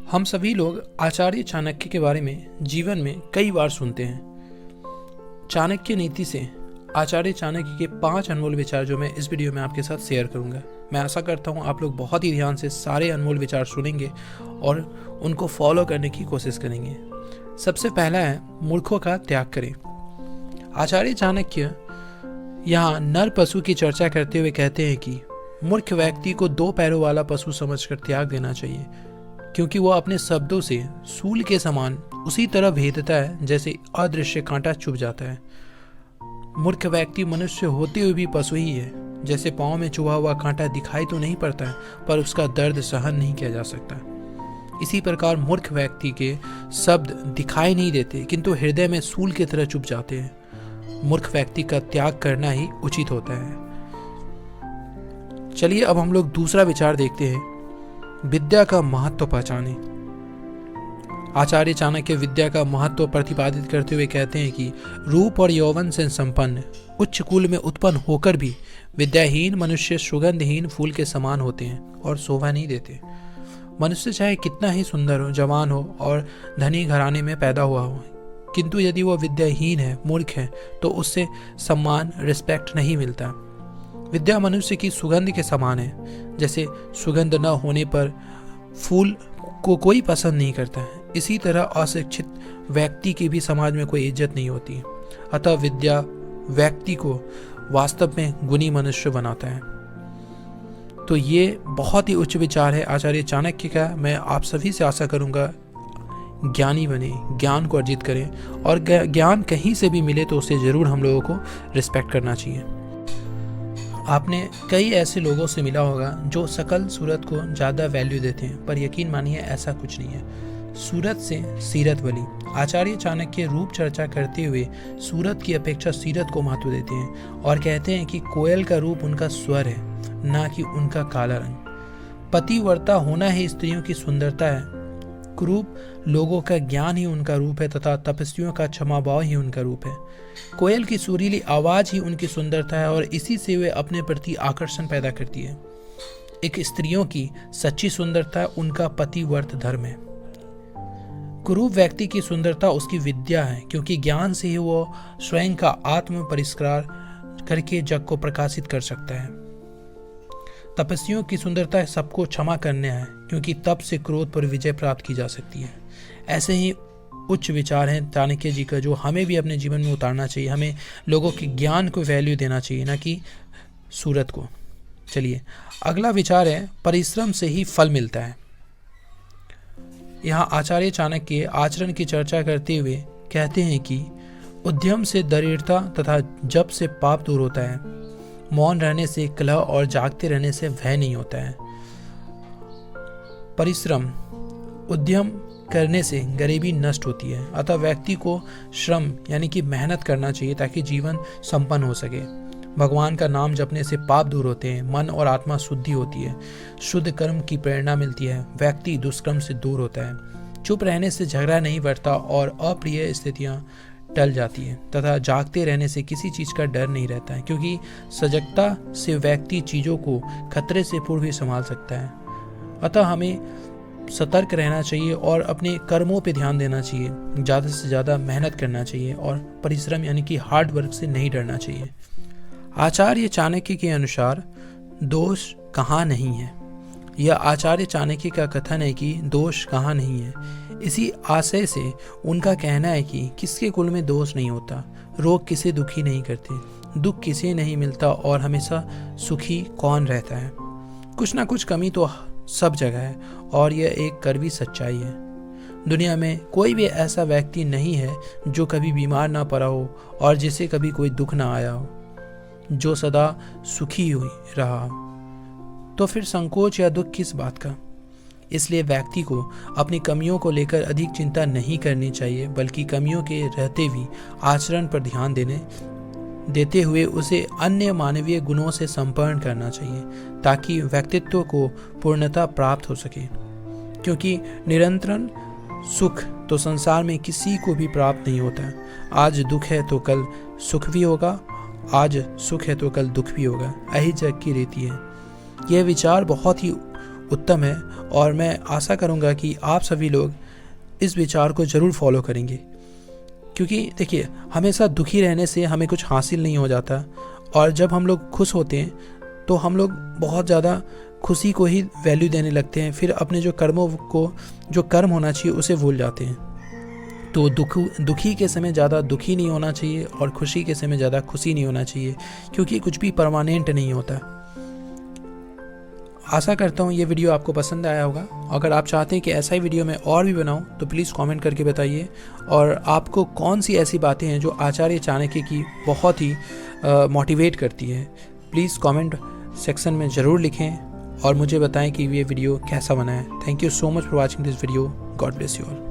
हम सभी लोग आचार्य चाणक्य के बारे में जीवन में कई बार सुनते हैं। चाणक्य नीति से आचार्य चाणक्य के 5 अनमोल विचार जो मैं इस वीडियो में आपके साथ शेयर करूंगा। मैं आशा करता हूं आप लोग बहुत ही ध्यान से सारे अनमोल विचार सुनेंगे और उनको फॉलो करने की कोशिश करेंगे। सबसे पहला है, मूर्खों का त्याग करें। आचार्य चाणक्य यहाँ नर पशु की चर्चा करते हुए कहते हैं कि मूर्ख व्यक्ति को 2 पैरों वाला पशु समझकर त्याग देना चाहिए, क्योंकि वह अपने शब्दों से सूल के समान उसी तरह भेदता है जैसे अदृश्य कांटा चुभ जाता है। मूर्ख व्यक्ति मनुष्य होते हुए भी पशु ही है। जैसे पांव में चुभा हुआ कांटा दिखाई तो नहीं पड़ता है, पर उसका दर्द सहन नहीं किया जा सकता। इसी प्रकार मूर्ख व्यक्ति के शब्द दिखाई नहीं देते, किंतु हृदय में सूल की तरह चुभ जाते हैं। मूर्ख व्यक्ति का त्याग करना ही उचित होता है। चलिए अब हम लोग दूसरा विचार देखते हैं, विद्या का महत्व पहचाने। आचार्य चाणक्य विद्या का महत्व प्रतिपादित करते हुए कहते हैं कि रूप और यौवन से संपन्न उच्च कुल में उत्पन्न होकर भी विद्याहीन मनुष्य सुगंधहीन फूल के समान होते हैं और शोभा नहीं देते। मनुष्य चाहे कितना ही सुंदर हो, जवान हो और धनी घराने में पैदा हुआ हो, किंतु यदि वह विद्याहीन है, मूर्ख है, तो उससे सम्मान, रिस्पेक्ट नहीं मिलता। विद्या मनुष्य की सुगंध के समान है। जैसे सुगंध न होने पर फूल को कोई पसंद नहीं करता है, इसी तरह अशिक्षित व्यक्ति की भी समाज में कोई इज्जत नहीं होती। अतः विद्या व्यक्ति को वास्तव में गुणी मनुष्य बनाता है। तो ये बहुत ही उच्च विचार है आचार्य चाणक्य का। मैं आप सभी से आशा करूंगा ज्ञानी बने, ज्ञान को अर्जित करें, और ज्ञान कहीं से भी मिले तो उसे जरूर हम लोगों को रिस्पेक्ट करना चाहिए। आपने कई ऐसे लोगों से मिला होगा जो सकल सूरत को ज़्यादा वैल्यू देते हैं, पर यकीन मानिए ऐसा कुछ नहीं है। सूरत से सीरत बली। आचार्य चाणक्य रूप चर्चा करते हुए सूरत की अपेक्षा सीरत को महत्व देते हैं और कहते हैं कि कोयल का रूप उनका स्वर है, ना कि उनका काला रंग। पतिव्रता होना ही स्त्रियों की सुंदरता है। कुरूप लोगों का ज्ञान ही उनका रूप है तथा तपस्वियों का क्षमा भाव ही उनका रूप है। कोयल की सुरीली आवाज ही उनकी सुंदरता है और इसी से वे अपने प्रति आकर्षण पैदा करती है। एक स्त्रियों की सच्ची सुंदरता उनका पतिव्रत धर्म है। कुरूप व्यक्ति की सुंदरता उसकी विद्या है, क्योंकि ज्ञान से ही वो स्वयं का आत्म परिष्कार करके जग को प्रकाशित कर सकता है। तपस्वियों की सुंदरता सबको क्षमा करने है, क्योंकि तप से क्रोध पर विजय प्राप्त की जा सकती है। ऐसे ही उच्च विचार हैं चाणक्य जी का, जो हमें भी अपने जीवन में उतारना चाहिए। हमें लोगों के ज्ञान को वैल्यू देना चाहिए, ना कि सूरत को। चलिए अगला विचार है, परिश्रम से ही फल मिलता है। यहाँ आचार्य चाणक्य आचरण की चर्चा करते हुए कहते हैं कि उद्यम से दरिद्रता तथा जप से पाप दूर होता है। मौन रहने से कलह और जागते रहने से भय नहीं होता है। परिश्रम, उद्यम करने से गरीबी नष्ट होती है। अतः व्यक्ति को श्रम यानी कि मेहनत करना चाहिए ताकि जीवन संपन्न हो सके। भगवान का नाम जपने से पाप दूर होते हैं, मन और आत्मा शुद्धि होती है, शुद्ध कर्म की प्रेरणा मिलती है, व्यक्ति दुष्कर्म से दूर होता है। चुप रहने से झगड़ा नहीं बढ़ता और अप्रिय स्थितियां टल जाती है तथा जागते रहने से किसी चीज का डर नहीं रहता है, क्योंकि सजगता से व्यक्ति चीजों को खतरे से पूर्व ही संभाल सकता है। अतः हमें सतर्क रहना चाहिए और अपने कर्मों पे ध्यान देना चाहिए। ज़्यादा से ज़्यादा मेहनत करना चाहिए और परिश्रम यानी कि हार्ड वर्क से नहीं डरना चाहिए। आचार्य चाणक्य के अनुसार दोष कहाँ नहीं है। यह आचार्य चाणक्य का कथन है कि दोष कहाँ नहीं है। इसी आशय से उनका कहना है कि किसके कुल में दोष नहीं होता, रोग किसे दुखी नहीं करते, दुख किसे नहीं मिलता और हमेशा सुखी कौन रहता है। कुछ ना कुछ कमी तो सब जगह है और यह एक कड़वी सच्चाई है। दुनिया में कोई भी ऐसा व्यक्ति नहीं है जो कभी बीमार ना पड़ा हो और जिसे कभी कोई दुख ना आया हो, जो सदा सुखी हुई रहा हो। तो फिर संकोच या दुख किस बात का। इसलिए व्यक्ति को अपनी कमियों को लेकर अधिक चिंता नहीं करनी चाहिए, बल्कि कमियों के रहते भी आचरण पर ध्यान देते हुए उसे अन्य मानवीय गुणों से संपन्न करना चाहिए, ताकि व्यक्तित्व को पूर्णता प्राप्त हो सके। क्योंकि निरंतर सुख तो संसार में किसी को भी प्राप्त नहीं होता। आज दुख है तो कल सुख भी होगा, आज सुख है तो कल दुख भी होगा। यही जग की रीति है। यह विचार बहुत ही उत्तम है और मैं आशा करूँगा कि आप सभी लोग इस विचार को ज़रूर फॉलो करेंगे। क्योंकि देखिए, हमेशा दुखी रहने से हमें कुछ हासिल नहीं हो जाता, और जब हम लोग खुश होते हैं तो हम लोग बहुत ज़्यादा खुशी को ही वैल्यू देने लगते हैं, फिर अपने जो कर्मों को, जो कर्म होना चाहिए उसे भूल जाते हैं। तो दुखी के समय ज़्यादा दुखी नहीं होना चाहिए और खुशी के समय ज़्यादा खुशी नहीं होना चाहिए, क्योंकि कुछ भी परमानेंट नहीं होता। आशा करता हूँ ये वीडियो आपको पसंद आया होगा। अगर आप चाहते हैं कि ऐसा ही वीडियो मैं और भी बनाऊँ तो प्लीज़ कमेंट करके बताइए, और आपको कौन सी ऐसी बातें हैं जो आचार्य चाणक्य की बहुत ही मोटिवेट करती है, प्लीज़ कमेंट सेक्शन में ज़रूर लिखें और मुझे बताएं कि ये वीडियो कैसा बना है। Thank you so much for watching this video. God bless you all.